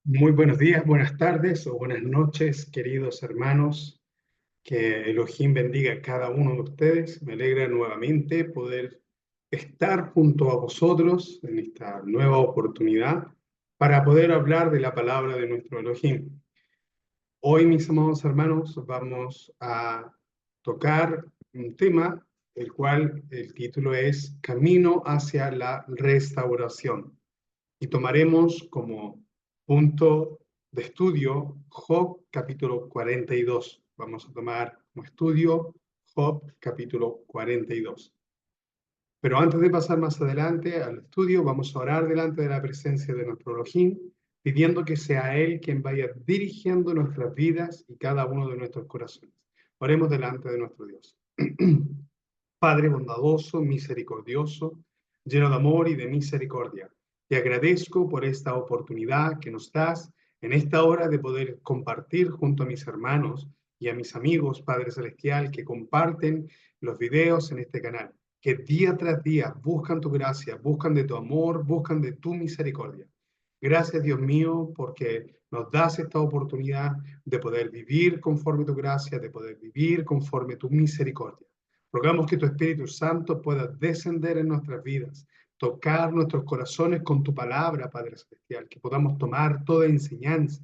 Muy buenos días, buenas tardes o buenas noches, queridos hermanos. Que Elohim bendiga a cada uno de ustedes. Me alegra nuevamente poder estar junto a vosotros en esta nueva oportunidad para poder hablar de la palabra de nuestro Elohim. Hoy, mis amados hermanos, vamos a tocar un tema, el cual el título es Camino hacia la restauración. Y tomaremos como punto de estudio Job capítulo 42. Vamos a tomar como estudio Job capítulo 42. Pero antes de pasar más adelante al estudio, vamos a orar delante de la presencia de nuestro Elohim, pidiendo que sea Él quien vaya dirigiendo nuestras vidas y cada uno de nuestros corazones. Oremos delante de nuestro Dios. Padre bondadoso, misericordioso, lleno de amor y de misericordia, te agradezco por esta oportunidad que nos das en esta hora de poder compartir junto a mis hermanos y a mis amigos, Padre Celestial, que comparten los videos en este canal, que día tras día buscan tu gracia, buscan de tu amor, buscan de tu misericordia. Gracias, Dios mío, porque nos das esta oportunidad de poder vivir conforme tu gracia, de poder vivir conforme tu misericordia. Rogamos que tu Espíritu Santo pueda descender en nuestras vidas, tocar nuestros corazones con tu palabra, Padre Celestial, que podamos tomar toda enseñanza,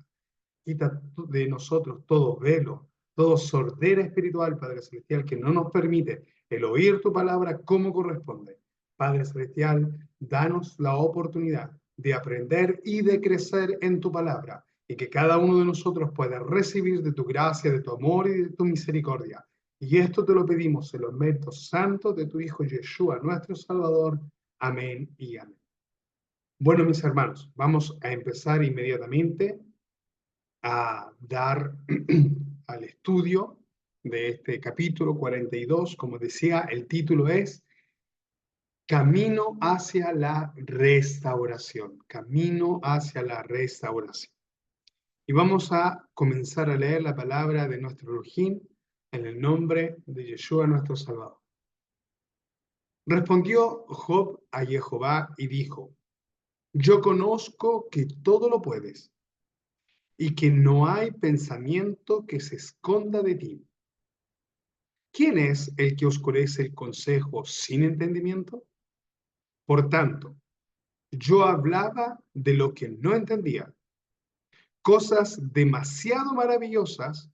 quita de nosotros todo velo, todo sordera espiritual, Padre Celestial, que no nos permite el oír tu palabra como corresponde. Padre Celestial, danos la oportunidad de aprender y de crecer en tu palabra, y que cada uno de nosotros pueda recibir de tu gracia, de tu amor y de tu misericordia. Y esto te lo pedimos en los méritos santos de tu Hijo Yeshua, nuestro Salvador. Amén y amén. Bueno, mis hermanos, vamos a empezar inmediatamente a dar al estudio de este capítulo 42. Como decía, el título es Camino hacia la restauración. Camino hacia la restauración. Y vamos a comenzar a leer la palabra de nuestro Elohim en el nombre de Yeshua, nuestro Salvador. Respondió Job a Jehová y dijo: Yo conozco que todo lo puedes y que no hay pensamiento que se esconda de ti. ¿Quién es el que oscurece el consejo sin entendimiento? Por tanto, yo hablaba de lo que no entendía, cosas demasiado maravillosas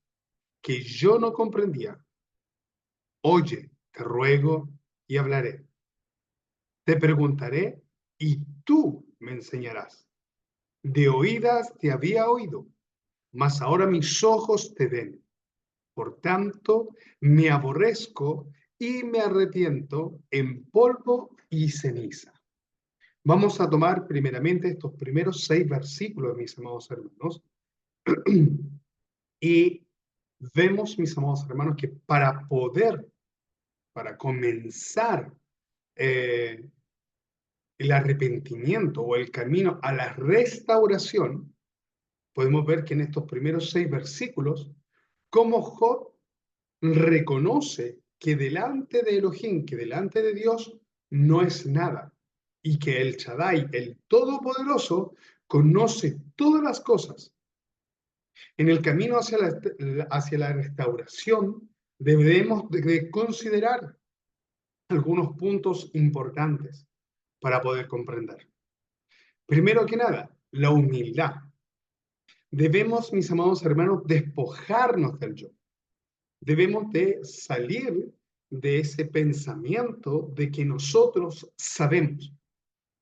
que yo no comprendía. Oye, te ruego y hablaré. Te preguntaré y tú me enseñarás. De oídas te había oído, mas ahora mis ojos te ven. Por tanto, me aborrezco y me arrepiento en polvo y ceniza. Vamos a tomar primeramente estos primeros 6 versículos, mis amados hermanos, y vemos, mis amados hermanos, que para comenzar eh, el arrepentimiento o el camino a la restauración, podemos ver que en estos primeros 6 versículos, cómo Job reconoce que delante de Elohim, que delante de Dios, no es nada, y que el Shaddai, el Todopoderoso, conoce todas las cosas. En el camino hacia la restauración, debemos de considerar algunos puntos importantes para poder comprender. Primero que nada, la humildad. Debemos, mis amados hermanos, despojarnos del yo. Debemos de salir de ese pensamiento de que nosotros sabemos,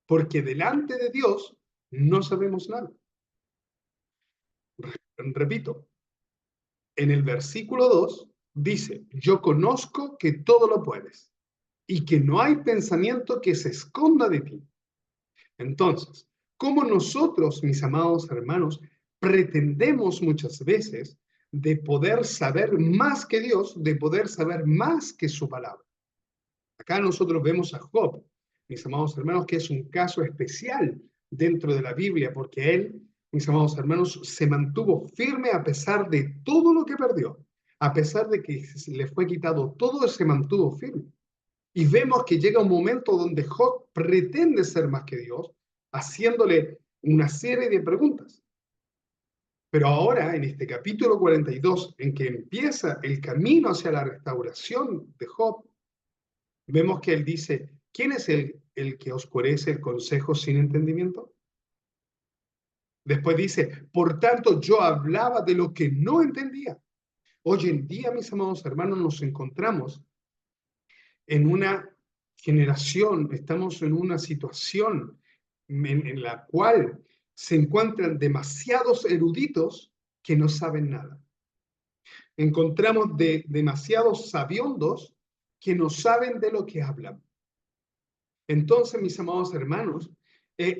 porque delante de Dios no sabemos nada. Repito, en el versículo 2 dice: yo conozco que todo lo puedes y que no hay pensamiento que se esconda de ti. Entonces, ¿cómo nosotros, mis amados hermanos, pretendemos muchas veces de poder saber más que Dios, de poder saber más que su palabra? Acá nosotros vemos a Job, mis amados hermanos, que es un caso especial dentro de la Biblia, porque él, mis amados hermanos, se mantuvo firme a pesar de todo lo que perdió, a pesar de que le fue quitado todo, él se mantuvo firme. Y vemos que llega un momento donde Job pretende ser más que Dios, haciéndole una serie de preguntas. Pero ahora, en este capítulo 42, en que empieza el camino hacia la restauración de Job, vemos que él dice, ¿quién es el que oscurece el consejo sin entendimiento? Después dice, por tanto yo hablaba de lo que no entendía. Hoy en día, mis amados hermanos, nos encontramos en una generación, estamos en una situación en la cual se encuentran demasiados eruditos que no saben nada. Encontramos demasiados sabiondos que no saben de lo que hablan. Entonces, mis amados hermanos,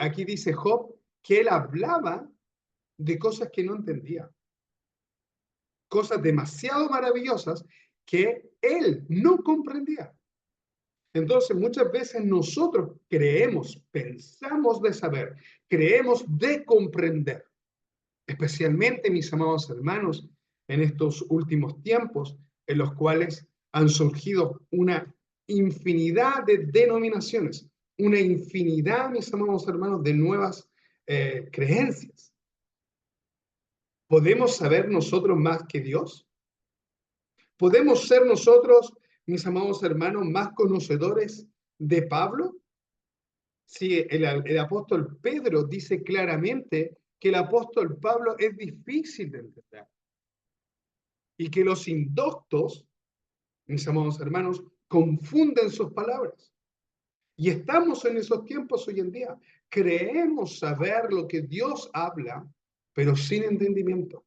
aquí dice Job que él hablaba de cosas que no entendía, cosas demasiado maravillosas que él no comprendía. Entonces, muchas veces nosotros creemos, pensamos de saber, creemos de comprender, especialmente, mis amados hermanos, en estos últimos tiempos, en los cuales han surgido una infinidad de denominaciones, una infinidad, mis amados hermanos, de nuevas creencias. ¿Podemos saber nosotros más que Dios? ¿Podemos ser nosotros, mis amados hermanos, más conocedores de Pablo? Sí, el apóstol Pedro dice claramente que el apóstol Pablo es difícil de entender y que los indoctos, mis amados hermanos, confunden sus palabras. Y estamos en esos tiempos hoy en día. Creemos saber lo que Dios habla, pero sin entendimiento.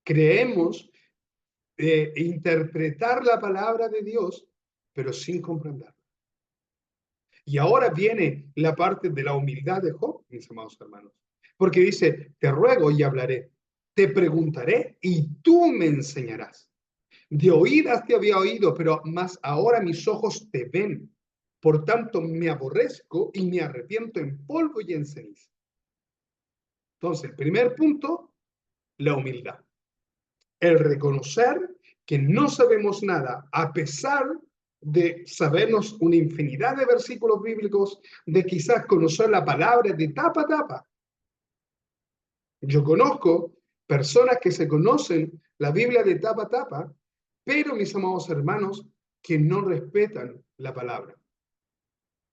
Creemos interpretar la palabra de Dios, pero sin comprender. Y ahora viene la parte de la humildad de Job, mis amados hermanos. Porque dice, te ruego y hablaré, te preguntaré y tú me enseñarás. De oídas te había oído, pero más ahora mis ojos te ven. Por tanto, me aborrezco y me arrepiento en polvo y en ceniza. Entonces, el primer punto, la humildad. El reconocer que no sabemos nada, a pesar de sabernos una infinidad de versículos bíblicos, de quizás conocer la palabra de tapa a tapa. Yo conozco personas que se conocen la Biblia de tapa a tapa, pero mis amados hermanos, que no respetan la palabra.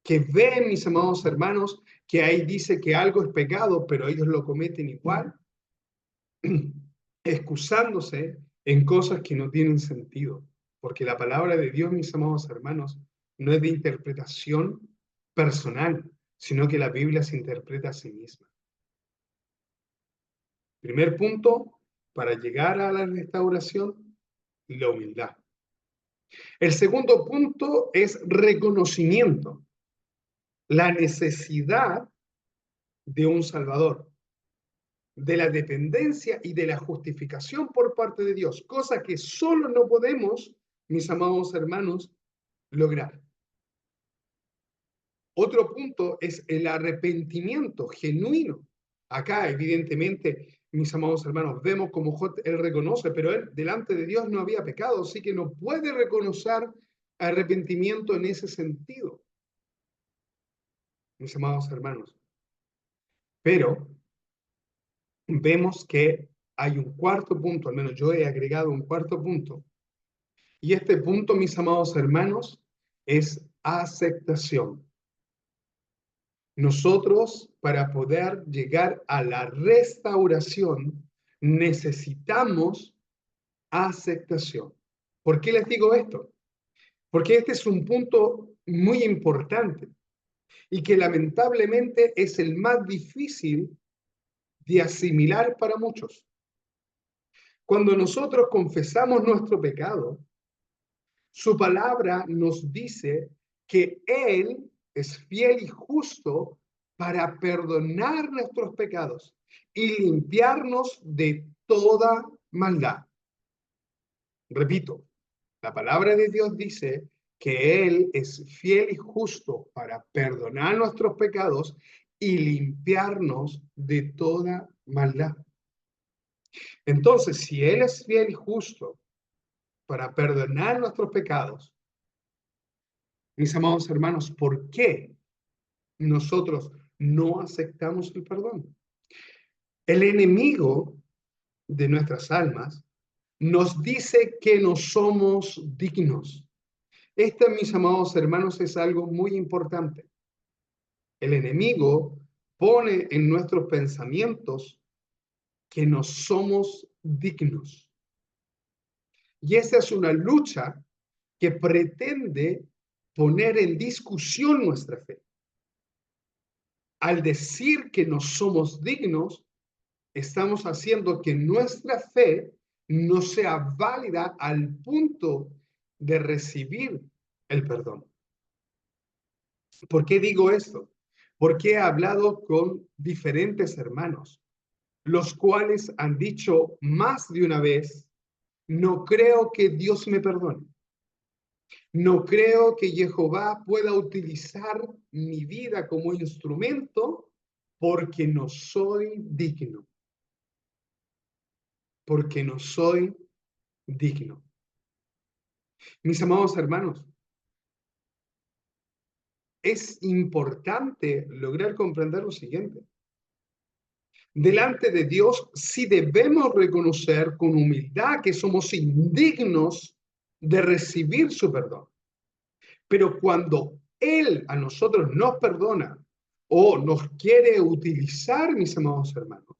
Que ven, mis amados hermanos, que ahí dice que algo es pecado, pero ellos lo cometen igual, excusándose en cosas que no tienen sentido. Porque la palabra de Dios, mis amados hermanos, no es de interpretación personal, sino que la Biblia se interpreta a sí misma. Primer punto, para llegar a la restauración, la humildad. El segundo punto es reconocimiento, la necesidad de un Salvador, de la dependencia y de la justificación por parte de Dios, cosa que solo no podemos, mis amados hermanos, lograr. Otro punto es el arrepentimiento genuino. Acá, evidentemente, mis amados hermanos, vemos como él reconoce, pero él delante de Dios no había pecado, así que no puede reconocer arrepentimiento en ese sentido, mis amados hermanos. Pero vemos que hay un cuarto punto, al menos yo he agregado un cuarto punto, y este punto, mis amados hermanos, es aceptación. Nosotros, para poder llegar a la restauración, necesitamos aceptación. ¿Por qué les digo esto? Porque este es un punto muy importante y que lamentablemente es el más difícil de asimilar para muchos. Cuando nosotros confesamos nuestro pecado, su palabra nos dice que Él es fiel y justo para perdonar nuestros pecados y limpiarnos de toda maldad. Repito, la palabra de Dios dice que Él es fiel y justo para perdonar nuestros pecados y limpiarnos de toda maldad. Entonces, si Él es fiel y justo para perdonar nuestros pecados, mis amados hermanos, ¿por qué nosotros no aceptamos el perdón? El enemigo de nuestras almas, nos dice que no somos dignos. Esto, mis amados hermanos, es algo muy importante. El enemigo pone en nuestros pensamientos que no somos dignos. Y esa es una lucha que pretende poner en discusión nuestra fe. Al decir que no somos dignos, estamos haciendo que nuestra fe no sea válida al punto de recibir el perdón. ¿Por qué digo esto? Porque he hablado con diferentes hermanos, los cuales han dicho más de una vez, no creo que Dios me perdone. No creo que Jehová pueda utilizar mi vida como instrumento porque no soy digno. Porque no soy digno. Mis amados hermanos, es importante lograr comprender lo siguiente. Delante de Dios, sí debemos reconocer con humildad que somos indignos de recibir su perdón. Pero cuando Él a nosotros nos perdona o nos quiere utilizar, mis amados hermanos,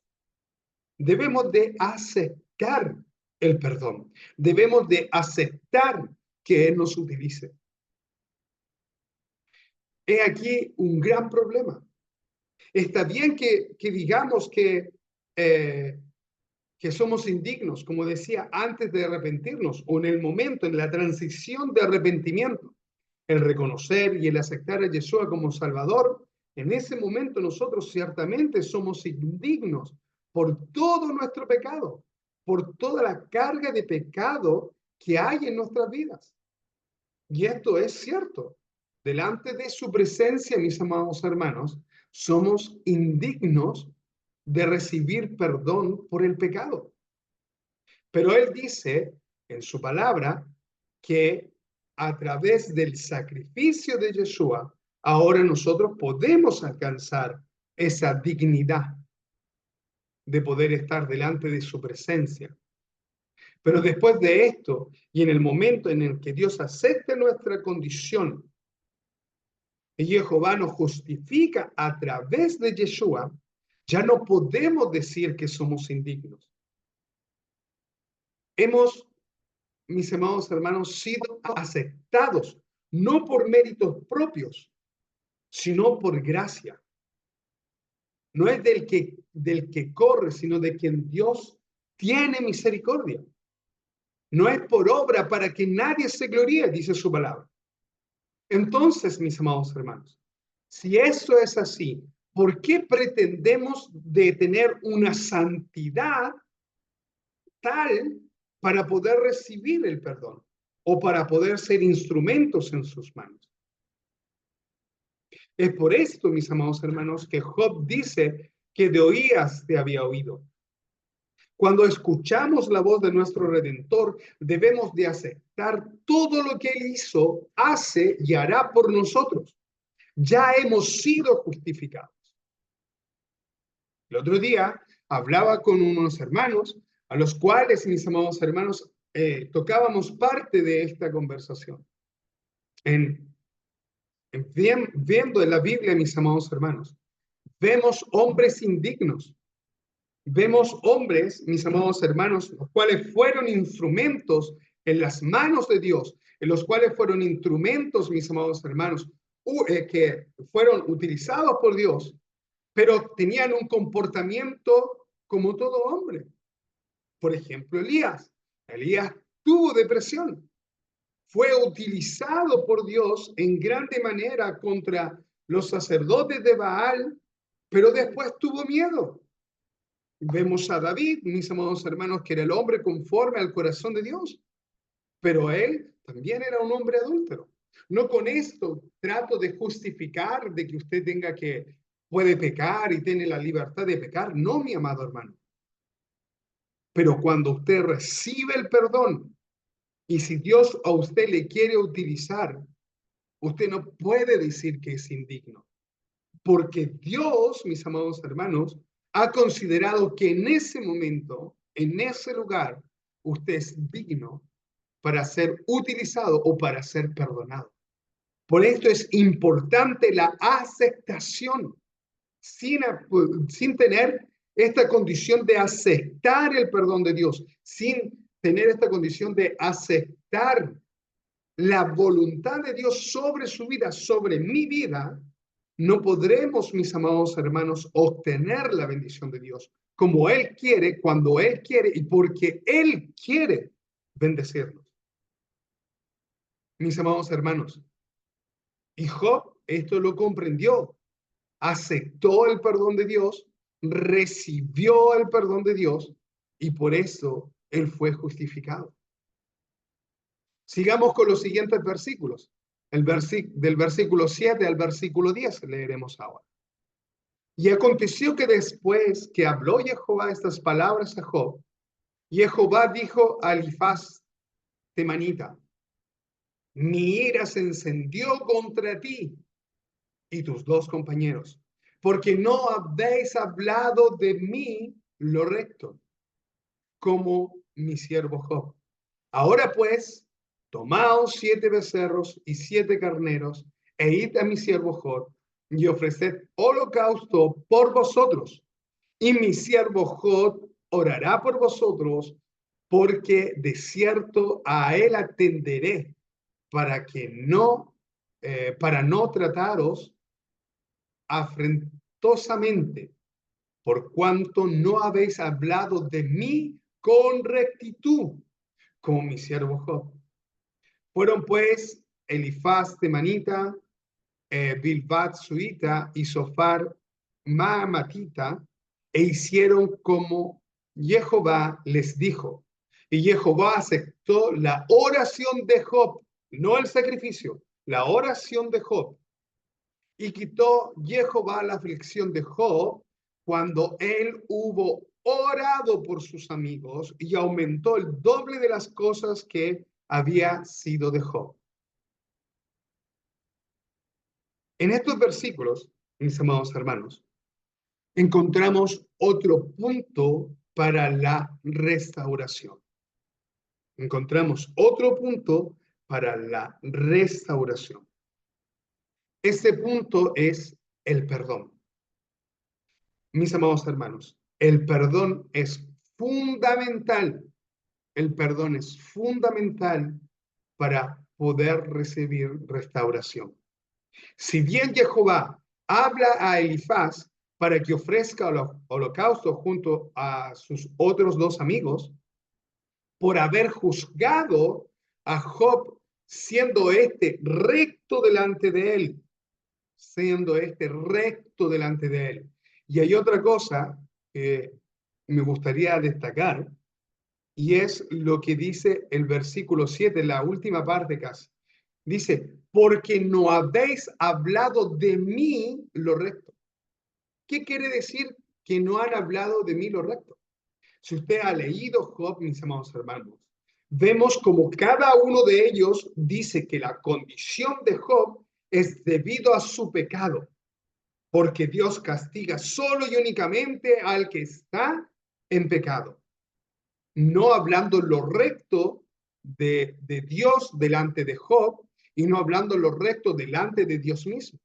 debemos de aceptar el perdón. Debemos de aceptar que Él nos utilice. He aquí un gran problema. Está bien que digamos que somos indignos, como decía, antes de arrepentirnos o en el momento, en la transición de arrepentimiento, el reconocer y el aceptar a Yeshua como Salvador. En ese momento nosotros ciertamente somos indignos por todo nuestro pecado, por toda la carga de pecado que hay en nuestras vidas. Y esto es cierto. Delante de su presencia, mis amados hermanos, somos indignos de recibir perdón por el pecado. Pero Él dice en su palabra que a través del sacrificio de Yeshua, ahora nosotros podemos alcanzar esa dignidad de poder estar delante de su presencia. Pero después de esto, y en el momento en el que Dios acepte nuestra condición, y Jehová nos justifica a través de Yeshua, ya no podemos decir que somos indignos. Hemos, mis amados hermanos, sido aceptados, no por méritos propios, sino por gracia. No es del que corre, sino de quien Dios tiene misericordia. No es por obra para que nadie se gloríe, dice su palabra. Entonces, mis amados hermanos, si eso es así, ¿por qué pretendemos de tener una santidad tal para poder recibir el perdón o para poder ser instrumentos en sus manos? Es por esto, mis amados hermanos, que Job dice que de oídas te había oído. Cuando escuchamos la voz de nuestro Redentor, debemos de aceptar todo lo que Él hizo, hace y hará por nosotros. Ya hemos sido justificados. El otro día hablaba con unos hermanos, a los cuales, mis amados hermanos, tocábamos parte de esta conversación. Viendo en la Biblia, mis amados hermanos, vemos hombres indignos. Vemos hombres, mis amados hermanos, los cuales fueron instrumentos en las manos de Dios, en los cuales fueron instrumentos, mis amados hermanos, que fueron utilizados por Dios, pero tenían un comportamiento como todo hombre. Por ejemplo, Elías. Elías tuvo depresión. Fue utilizado por Dios en grande manera contra los sacerdotes de Baal, pero después tuvo miedo. Vemos a David, mis amados hermanos, que era el hombre conforme al corazón de Dios, pero él también era un hombre adúltero. No con esto trato de justificar de que usted puede pecar y tiene la libertad de pecar. No, mi amado hermano. Pero cuando usted recibe el perdón y si Dios a usted le quiere utilizar, usted no puede decir que es indigno. Porque Dios, mis amados hermanos, ha considerado que en ese momento en ese lugar usted es digno para ser utilizado o para ser perdonado. Por esto es importante la aceptación, sin, sin tener esta condición de aceptar el perdón de Dios, sin tener esta condición de aceptar la voluntad de Dios sobre su vida, sobre mi vida, no podremos, mis amados hermanos, obtener la bendición de Dios como Él quiere, cuando Él quiere y porque Él quiere bendecirnos. Mis amados hermanos, y Job esto lo comprendió, aceptó el perdón de Dios, recibió el perdón de Dios y por eso él fue justificado. Sigamos con los siguientes versículos. Del versículo 7 al versículo 10 leeremos ahora. Y aconteció que después que habló Jehová estas palabras a Job, Jehová dijo a Elifaz temanita: mi ira se encendió contra ti y tus dos compañeros, porque no habéis hablado de mí lo recto, como mi siervo Job. Ahora pues, tomaos 7 becerros y 7 carneros, e id a mi siervo Job, y ofreced holocausto por vosotros, y mi siervo Job orará por vosotros, porque de cierto a él atenderé, para no trataros afrentosamente, por cuanto no habéis hablado de mí con rectitud, como mi siervo Job. Fueron pues Elifaz temanita, Bilbat suita y Sofar maamatita, e hicieron como Jehová les dijo. Y Jehová aceptó la oración de Job, no el sacrificio, la oración de Job. Y quitó Jehová la aflicción de Job cuando él hubo orado por sus amigos y aumentó el doble de las cosas que había sido de Job. En estos versículos, mis amados hermanos, encontramos otro punto para la restauración. Encontramos otro punto para la restauración. Este punto es el perdón. Mis amados hermanos, el perdón es fundamental. El perdón es fundamental para poder recibir restauración. Si bien Jehová habla a Elifaz para que ofrezca holocausto junto a sus otros dos amigos, por haber juzgado a Job, siendo este recto delante de él, siendo este recto delante de él. Y hay otra cosa que me gustaría destacar, y es lo que dice el versículo 7, la última parte casi. Dice, porque no habéis hablado de mí lo recto. ¿Qué quiere decir que no han hablado de mí lo recto? Si usted ha leído Job, mis amados hermanos, vemos como cada uno de ellos dice que la condición de Job es debido a su pecado, porque Dios castiga solo y únicamente al que está en pecado, no hablando lo recto de Dios delante de Job y no hablando lo recto delante de Dios mismo.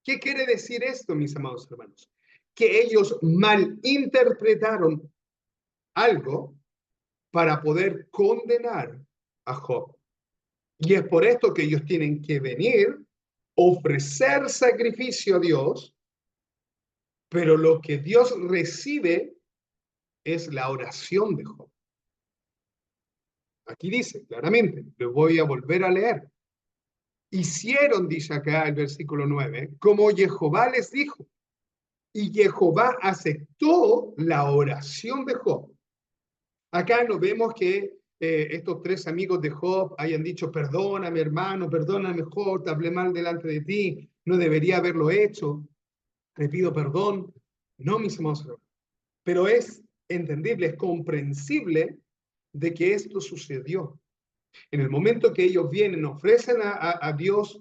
¿Qué quiere decir esto, mis amados hermanos? Que ellos malinterpretaron algo para poder condenar a Job. Y es por esto que ellos tienen que venir, ofrecer sacrificio a Dios, pero lo que Dios recibe es la oración de Job. Aquí dice claramente, lo voy a volver a leer. Hicieron, dice acá el versículo 9, como Jehová les dijo, y Jehová aceptó la oración de Job. Acá no vemos que estos tres amigos de Job hayan dicho, perdóname hermano, perdóname Job, te hablé mal delante de ti, no debería haberlo hecho, te pido perdón. No, mis amados, pero es entendible, es comprensible de que esto sucedió. En el momento que ellos vienen, ofrecen a Dios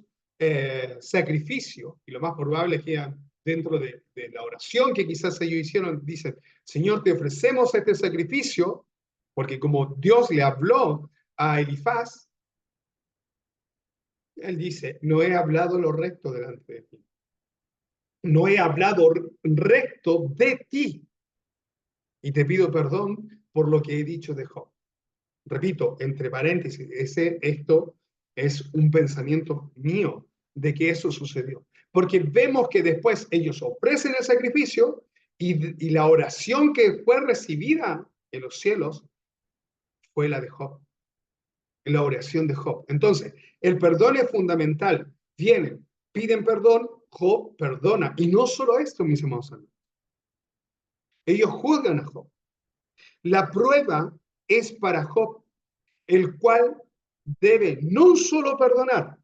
sacrificio, y lo más probable es que dentro de la oración que quizás ellos hicieron, dicen, Señor, te ofrecemos este sacrificio, porque como Dios le habló a Elifaz, él dice, no he hablado lo recto delante de ti. No he hablado recto de ti. Y te pido perdón por lo que he dicho de Job. Repito, entre paréntesis, esto es un pensamiento mío de que eso sucedió. Porque vemos que después ellos ofrecen el sacrificio y la oración que fue recibida en los cielos fue la de Job, la oración de Job. Entonces, el perdón es fundamental. Vienen, piden perdón, Job perdona. Y no solo esto, mis amados hermanos. Ellos juzgan a Job. La prueba es para Job, el cual debe no solo perdonar,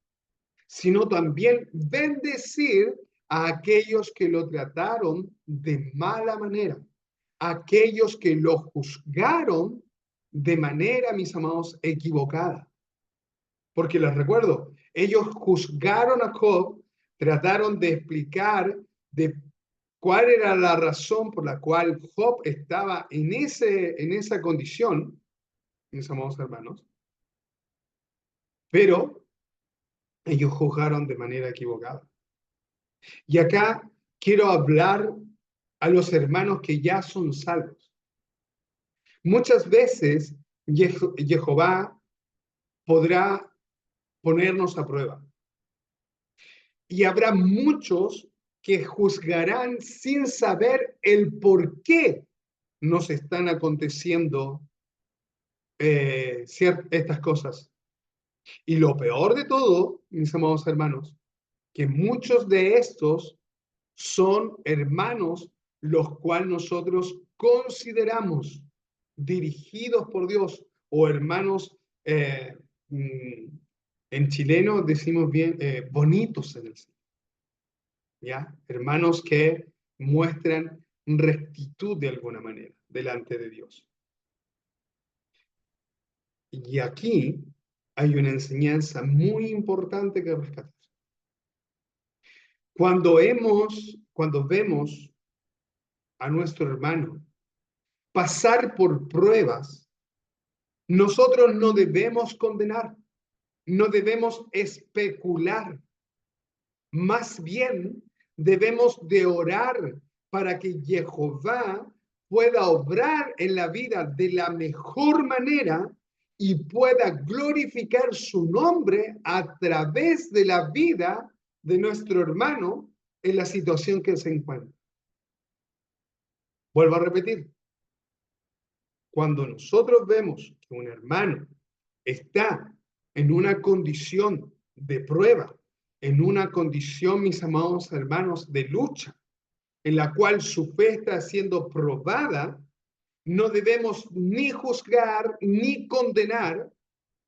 sino también bendecir a aquellos que lo trataron de mala manera, aquellos que lo juzgaron de manera, mis amados, equivocada. Porque les recuerdo, ellos juzgaron a Job, trataron de explicar de cuál era la razón por la cual Job estaba en esa condición, mis amados hermanos, pero ellos juzgaron de manera equivocada. Y acá quiero hablar a los hermanos que ya son salvos. Muchas veces Jehová podrá ponernos a prueba. Y habrá muchos que juzgarán sin saber el por qué nos están aconteciendo estas cosas. Y lo peor de todo, mis amados hermanos, que muchos de estos son hermanos los cuales nosotros consideramos dirigidos por Dios o hermanos, en chileno decimos bien, bonitos en el Señor, ¿ya? Hermanos que muestran rectitud de alguna manera delante de Dios. Y aquí hay una enseñanza muy importante que rescatar. Cuando vemos a nuestro hermano pasar por pruebas, nosotros no debemos condenar, no debemos especular, más bien debemos de orar para que Jehová pueda obrar en la vida de la mejor manera y pueda glorificar su nombre a través de la vida de nuestro hermano en la situación que se encuentra. Vuelvo a repetir, cuando nosotros vemos que un hermano está en una condición de prueba, en una condición, mis amados hermanos, de lucha, en la cual su fe está siendo probada, no debemos ni juzgar ni condenar,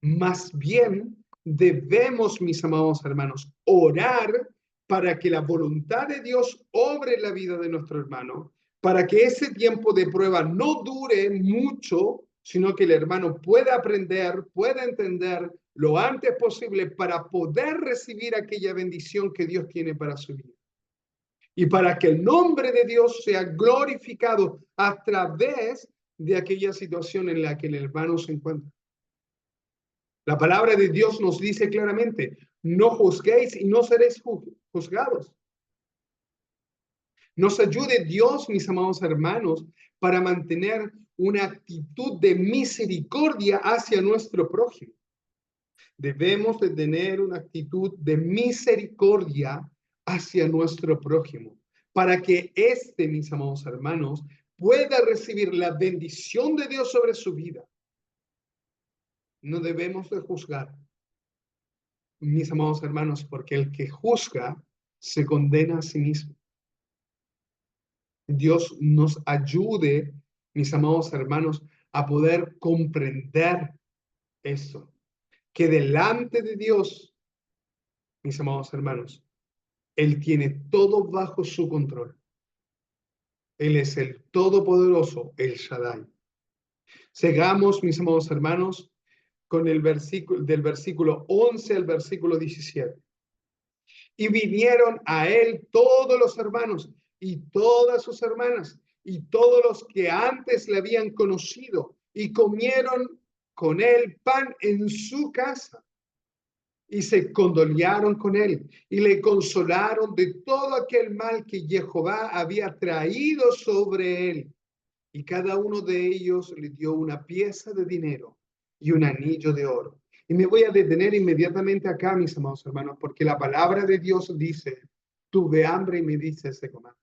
más bien debemos, mis amados hermanos, orar para que la voluntad de Dios obre en la vida de nuestro hermano, para que ese tiempo de prueba no dure mucho, sino que el hermano pueda aprender, pueda entender lo antes posible para poder recibir aquella bendición que Dios tiene para su vida. Y para que el nombre de Dios sea glorificado a través de aquella situación en la que el hermano se encuentra. La palabra de Dios nos dice claramente, no juzguéis y no seréis juzgados. Nos ayude Dios, mis amados hermanos, para mantener una actitud de misericordia hacia nuestro prójimo. Debemos de tener una actitud de misericordia hacia nuestro prójimo, para que mis amados hermanos, pueda recibir la bendición de Dios sobre su vida. No debemos de juzgar, mis amados hermanos, porque el que juzga se condena a sí mismo. Dios nos ayude, mis amados hermanos, a poder comprender esto, que delante de Dios, mis amados hermanos, Él tiene todo bajo su control. Él es el Todopoderoso, el Shaddai. Sigamos, mis amados hermanos, con el versículo, del versículo 11 al versículo 17. Y vinieron a él todos los hermanos y todas sus hermanas y todos los que antes le habían conocido y comieron con él pan en su casa y se condoliaron con él y le consolaron de todo aquel mal que Jehová había traído sobre él. Y cada uno de ellos le dio una pieza de dinero y un anillo de oro. Y me voy a detener inmediatamente acá, mis amados hermanos, porque la palabra de Dios dice, tuve hambre y me dices de comer.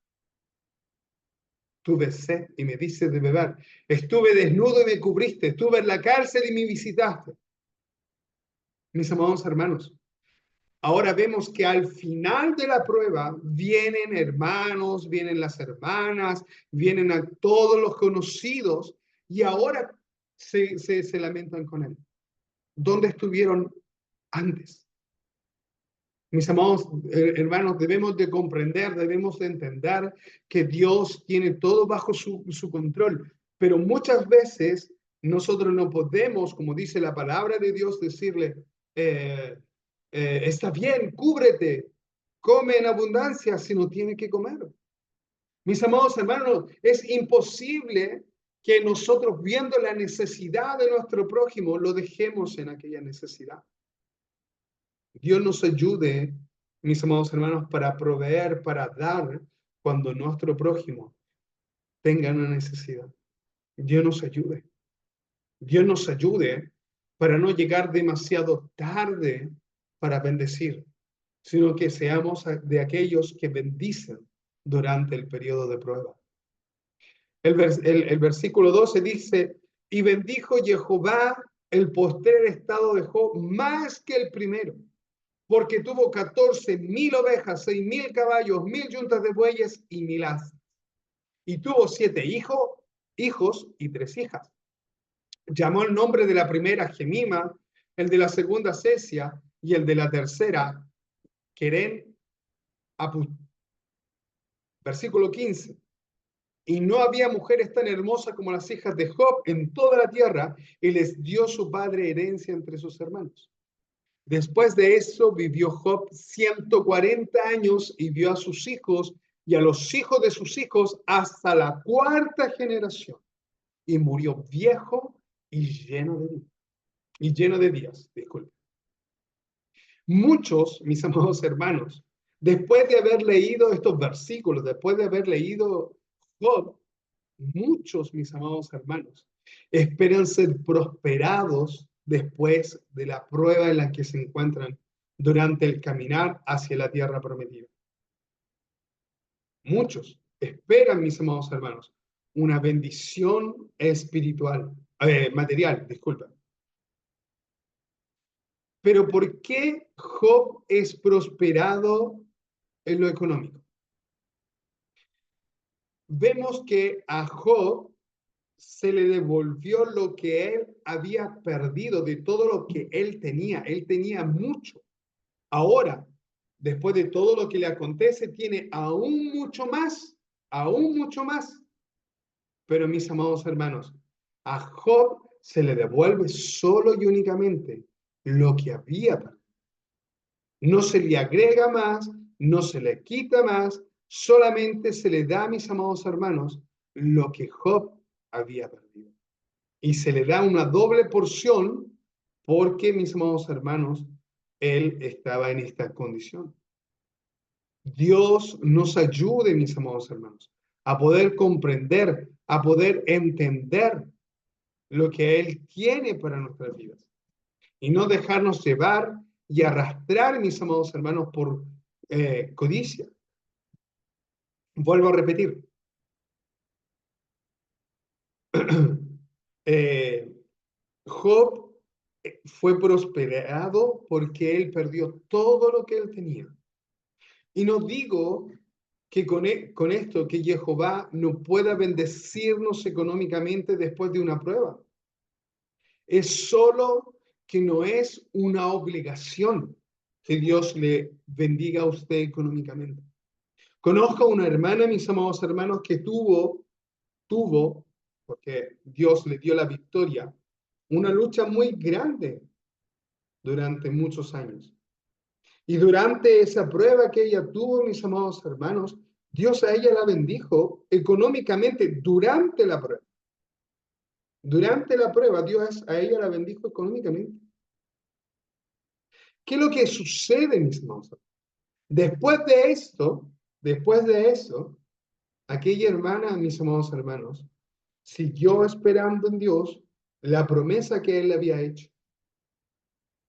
Tuve sed y me dices de beber. Estuve desnudo y me cubriste. Estuve en la cárcel y me visitaste. Mis amados hermanos, ahora vemos que al final de la prueba vienen hermanos, vienen las hermanas, vienen a todos los conocidos y ahora se lamentan con él. ¿Dónde estuvieron antes? Mis amados hermanos, debemos de comprender, debemos de entender que Dios tiene todo bajo su control, pero muchas veces nosotros no podemos, como dice la palabra de Dios, decirle, está bien, cúbrete, come en abundancia si no tiene que comer. Mis amados hermanos, es imposible que nosotros viendo la necesidad de nuestro prójimo lo dejemos en aquella necesidad. Dios nos ayude, mis amados hermanos, para proveer, para dar cuando nuestro prójimo tenga una necesidad. Dios nos ayude. Dios nos ayude para no llegar demasiado tarde para bendecir, sino que seamos de aquellos que bendicen durante el periodo de prueba. El versículo 12 dice, y bendijo Jehová el postrer estado de Job más que el primero, porque tuvo 14,000 ovejas, 6,000 caballos, 1,000 yuntas de bueyes y 1,000 asnos. Y tuvo 7 hijos y 3 hijas. Llamó el nombre de la primera Gemima, el de la segunda Cesia y el de la tercera Queren Aput. Versículo 15. Y no había mujeres tan hermosas como las hijas de Job en toda la tierra, y les dio su padre herencia entre sus hermanos. Después de eso vivió Job 140 años y vio a sus hijos y a los hijos de sus hijos hasta la cuarta generación. Y murió viejo y lleno de días. Disculpe. Muchos, mis amados hermanos, después de haber leído estos versículos, después de haber leído Job, muchos, mis amados hermanos, esperan ser prosperados después de la prueba en la que se encuentran durante el caminar hacia la tierra prometida. Muchos esperan, mis amados hermanos, una bendición espiritual, material, disculpen. Pero ¿por qué Job es prosperado en lo económico? Vemos que a Job se le devolvió lo que él había perdido de todo lo que él tenía. Él tenía mucho. Ahora, después de todo lo que le acontece, tiene aún mucho más, aún mucho más. Pero mis amados hermanos, a Job se le devuelve solo y únicamente lo que había perdido. No se le agrega más, no se le quita más, solamente se le da, mis amados hermanos, lo que Job había perdido. Y se le da una doble porción porque, mis amados hermanos, él estaba en esta condición. Dios nos ayude, mis amados hermanos, a poder comprender, a poder entender lo que Él tiene para nuestras vidas y no dejarnos llevar y arrastrar, mis amados hermanos, por codicia. Vuelvo a repetir. Job fue prosperado porque él perdió todo lo que él tenía. Y no digo que con esto que Jehová no pueda bendecirnos económicamente después de una prueba. Es solo que no es una obligación que Dios le bendiga a usted económicamente. Conozco a una hermana, mis amados hermanos, que tuvo, porque Dios le dio la victoria, una lucha muy grande durante muchos años. Y durante esa prueba que ella tuvo, mis amados hermanos, Dios a ella la bendijo económicamente durante la prueba. Durante la prueba, Dios a ella la bendijo económicamente. ¿Qué es lo que sucede, mis amados? Después de eso, aquella hermana, mis amados hermanos, siguió esperando en Dios la promesa que él le había hecho,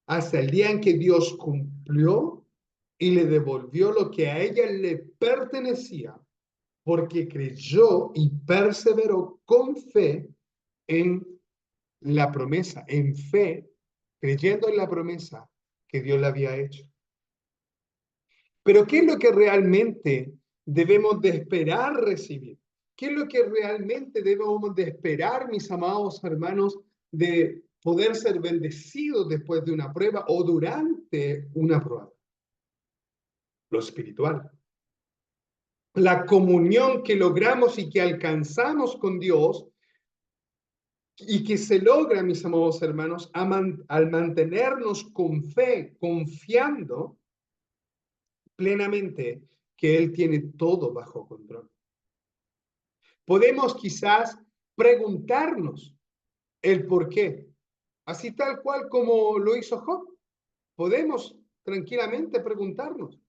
hasta el día en que Dios cumplió y le devolvió lo que a ella le pertenecía, porque creyó y perseveró con fe en la promesa, en fe, creyendo en la promesa que Dios le había hecho. Pero ¿qué es lo que realmente debemos de esperar recibir? ¿Qué es lo que realmente debemos de esperar, mis amados hermanos, de poder ser bendecidos después de una prueba o durante una prueba? Lo espiritual. La comunión que logramos y que alcanzamos con Dios y que se logra, mis amados hermanos, al mantenernos con fe, confiando plenamente que Él tiene todo bajo control. Podemos quizás preguntarnos el por qué, así tal cual como lo hizo Job. Podemos tranquilamente preguntarnos.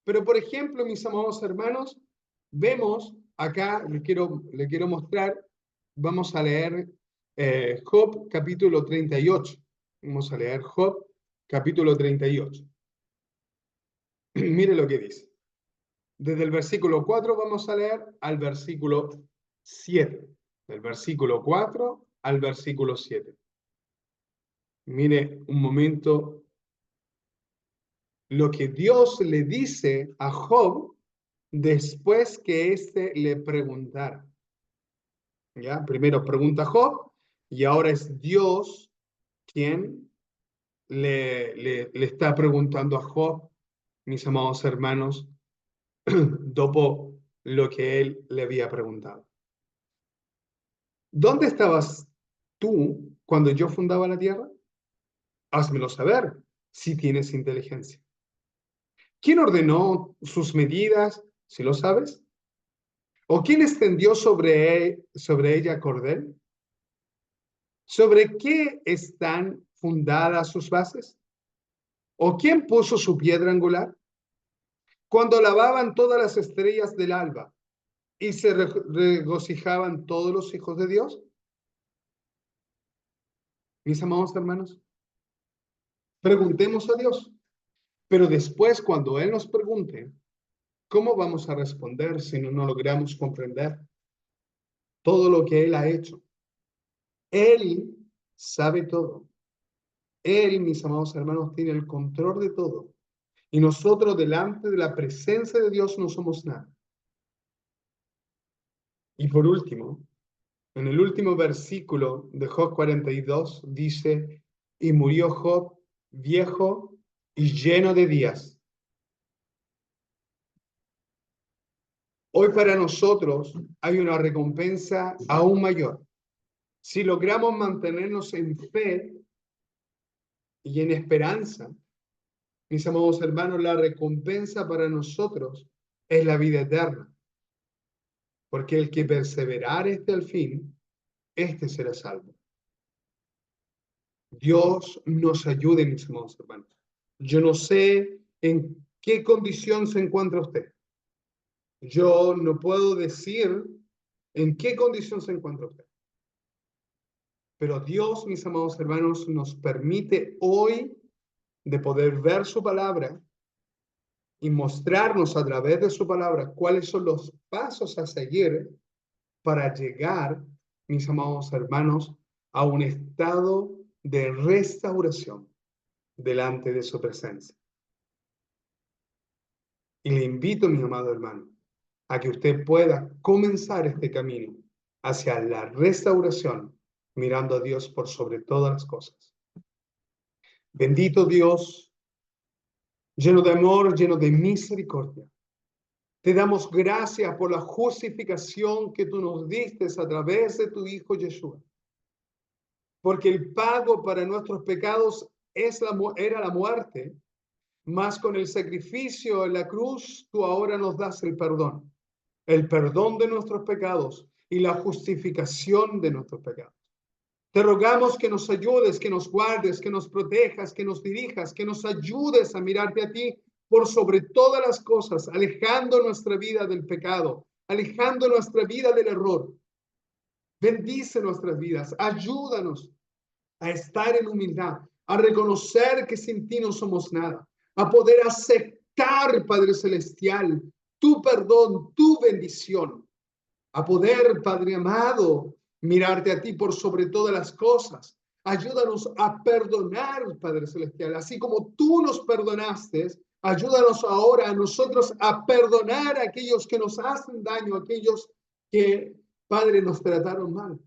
Pero, por ejemplo, mis amados hermanos, vemos acá, le quiero mostrar, vamos a leer Job capítulo 38. Vamos a leer Job capítulo 38. Mire lo que dice. Desde el versículo 4 vamos a leer al versículo 7. Del versículo 4 al versículo 7. Mire un momento lo que Dios le dice a Job después que éste le preguntara. ¿Ya? Primero pregunta Job y ahora es Dios quien le está preguntando a Job, mis amados hermanos, dopo lo que él le había preguntado. ¿Dónde estabas tú cuando yo fundaba la tierra? Házmelo saber si tienes inteligencia. ¿Quién ordenó sus medidas, si lo sabes? ¿O quién extendió sobre ella cordel? ¿Sobre qué están fundadas sus bases? ¿O quién puso su piedra angular? Cuando lavaban todas las estrellas del alba y se regocijaban todos los hijos de Dios. Mis amados hermanos, preguntemos a Dios, pero después cuando Él nos pregunte, ¿cómo vamos a responder si no logramos comprender todo lo que Él ha hecho? Él sabe todo. Él, mis amados hermanos, tiene el control de todo. Y nosotros delante de la presencia de Dios no somos nada. Y por último, en el último versículo de Job 42 dice, y murió Job viejo y lleno de días. Hoy para nosotros hay una recompensa aún mayor. Si logramos mantenernos en fe y en esperanza, mis amados hermanos, la recompensa para nosotros es la vida eterna. Porque el que perseverare hasta el fin, este será salvo. Dios nos ayude, mis amados hermanos. Yo no sé en qué condición se encuentra usted. Yo no puedo decir en qué condición se encuentra usted. Pero Dios, mis amados hermanos, nos permite hoy de poder ver su palabra y mostrarnos a través de su palabra cuáles son los pasos a seguir para llegar, mis amados hermanos, a un estado de restauración delante de su presencia. Y le invito, mi amado hermano, a que usted pueda comenzar este camino hacia la restauración, mirando a Dios por sobre todas las cosas. Bendito Dios, lleno de amor, lleno de misericordia. Te damos gracias por la justificación que tú nos diste a través de tu Hijo Yeshua. Porque el pago para nuestros pecados era la muerte, Mas con el sacrificio en la cruz, tú ahora nos das el perdón de nuestros pecados y la justificación de nuestros pecados. Te rogamos que nos ayudes, que nos guardes, que nos protejas, que nos dirijas, que nos ayudes a mirarte a ti por sobre todas las cosas, alejando nuestra vida del pecado, alejando nuestra vida del error. Bendice nuestras vidas, ayúdanos a estar en humildad, a reconocer que sin ti no somos nada, a poder aceptar, Padre Celestial, tu perdón, tu bendición, a poder, Padre amado, mirarte a ti por sobre todas las cosas. Ayúdanos a perdonar, Padre Celestial, así como tú nos perdonaste. Ayúdanos ahora a nosotros a perdonar a aquellos que nos hacen daño, a aquellos que, Padre, nos trataron mal.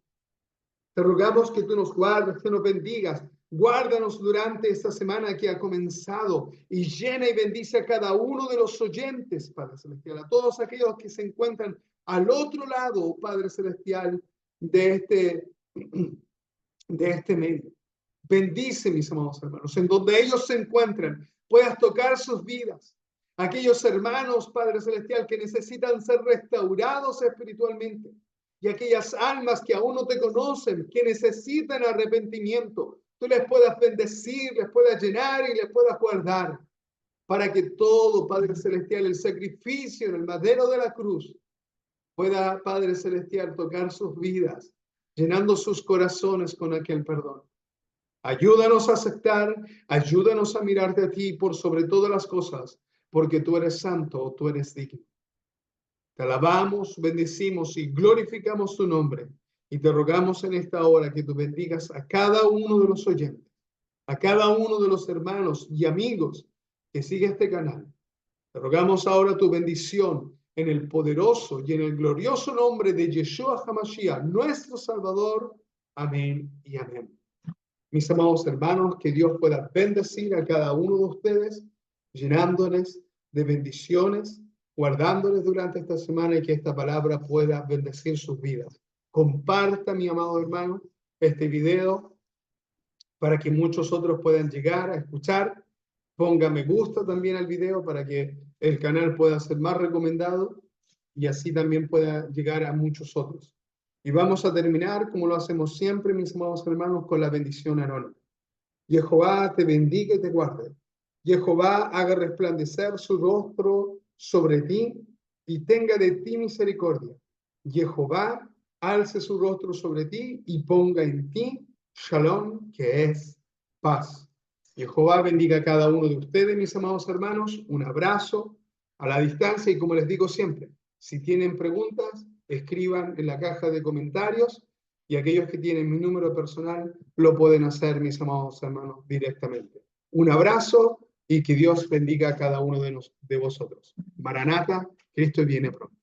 Te rogamos que tú nos guardes, que nos bendigas. Guárdanos durante esta semana que ha comenzado y llena y bendice a cada uno de los oyentes, Padre Celestial, a todos aquellos que se encuentran al otro lado, Padre Celestial, de este medio. Bendice, mis amados hermanos, en donde ellos se encuentran, puedas tocar sus vidas. Aquellos hermanos, Padre Celestial, que necesitan ser restaurados espiritualmente, y aquellas almas que aún no te conocen, que necesitan arrepentimiento, tú les puedas bendecir, les puedas llenar y les puedas guardar, para que todo, Padre Celestial, el sacrificio en el madero de la cruz, pueda, Padre Celestial, tocar sus vidas, llenando sus corazones con aquel perdón. Ayúdanos a aceptar, ayúdanos a mirarte a ti por sobre todas las cosas, porque tú eres santo, tú eres digno. Te alabamos, bendecimos y glorificamos tu nombre. Y te rogamos en esta hora que tú bendigas a cada uno de los oyentes, a cada uno de los hermanos y amigos que sigue este canal. Te rogamos ahora tu bendición en el poderoso y en el glorioso nombre de Yeshua HaMashiach, nuestro Salvador. Amén y amén. Mis amados hermanos, que Dios pueda bendecir a cada uno de ustedes, llenándoles de bendiciones, guardándoles durante esta semana y que esta palabra pueda bendecir sus vidas. Comparta, mi amado hermano, este video para que muchos otros puedan llegar a escuchar. Ponga me gusta también al video para que el canal pueda ser más recomendado y así también pueda llegar a muchos otros. Y vamos a terminar, como lo hacemos siempre, mis amados hermanos, con la bendición anónima. Jehová te bendiga y te guarde. Jehová haga resplandecer su rostro sobre ti y tenga de ti misericordia. Jehová alce su rostro sobre ti y ponga en ti shalom, que es paz. Jehová bendiga a cada uno de ustedes, mis amados hermanos. Un abrazo a la distancia y como les digo siempre, si tienen preguntas, escriban en la caja de comentarios y aquellos que tienen mi número personal lo pueden hacer, mis amados hermanos, directamente. Un abrazo y que Dios bendiga a cada uno de vosotros. Maranata, Cristo viene pronto.